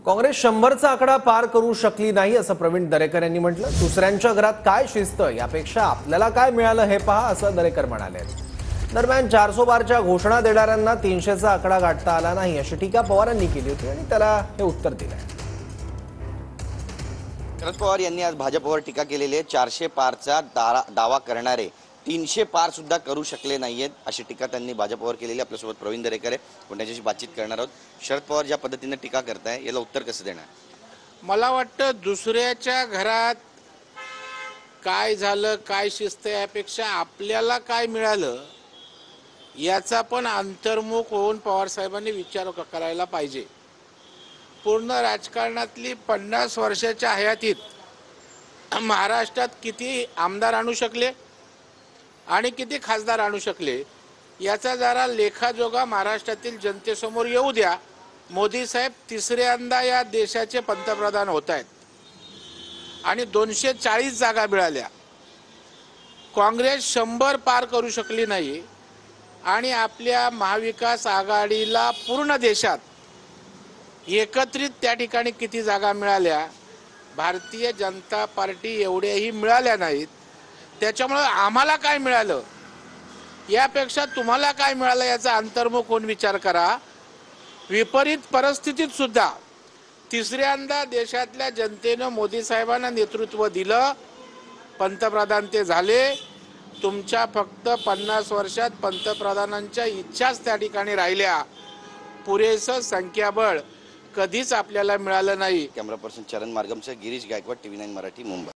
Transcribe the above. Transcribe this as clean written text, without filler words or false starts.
काँग्रेस 100चा आकडा पार करू शकली नाही असं प्रवीण दरेकर यांनी म्हटलं। दुसऱ्यांच्या घरात काय शिस्त यापेक्षा आपल्याला काय मिळालं हे पहा असं दरेकर म्हणाले। दरम्यान 400 घोषणा देणाऱ्यांना 300चा आकडा गाठता आला नाही अशी टीका पवारांनी केली होती आणि त्याला हे उत्तर दिलंय। शरद पवार यांनी आज भाजपवर टीका केलेली आहे। 400 पारचा दावा करणारे 300 पार सुद्धा करू शकले नाहीयेत अशी टीका त्यांनी भाजपवर केलेली। आपल्यासोबत प्रवीण दरेकर आहे, आपण त्यांच्याशी बातचीत करणार आहोत। शरद पवार ज्या पद्धतीने टीका करताय याला उत्तर कसं देणार? मला वाटतं दुसऱ्याच्या घरात काय झालं, काय शिस्त यापेक्षा आपल्याला काय मिळालं याचा पण अंतर्मुख होऊन पवार साहेबांनी विचार करायला पाहिजे। पूर्ण राजकारणातली 50 वर्षाच्या हयातीत महाराष्ट्रात किती आमदार आणू शकले आणि किती खासदार आणू शकले याचा जरा लेखाजोगा महाराष्ट्रातील जनतेसमोर येऊ द्या। मोदी साहेब तिसऱ्यांदा या देशाचे पंतप्रधान होत आहेत आणि 240 जागा मिळाल्या। काँग्रेस 100 पार करू शकली नाही आणि आपल्या महाविकास आघाडीला पूर्ण देशात एकत्रित त्या ठिकाणी किती जागा मिळाल्या, भारतीय जनता पार्टी एवढ्याही मिळाल्या नाहीत। त्याच्यामुळे आम्हाला काय मिळालं यापेक्षा तुम्हाला काय मिळालं याचा अंतर्मुख होऊन विचार करा। विपरीत परिस्थितीत सुद्धा तिसऱ्यांदा देशातल्या जनतेनं मोदी साहेबांना नेतृत्व दिलं, पंतप्रधान ते झाले। तुमच्या फक्त 50 वर्षात पंतप्रधानांच्या इच्छाच त्या ठिकाणी राहिल्या, पुरेसं संख्याबळ कधीच आपल्याला मिळालं नाही। कॅमेरा पर्सन चरण मार्गमसह गिरीश गायकवाड, TV9 मराठी, मुंबई।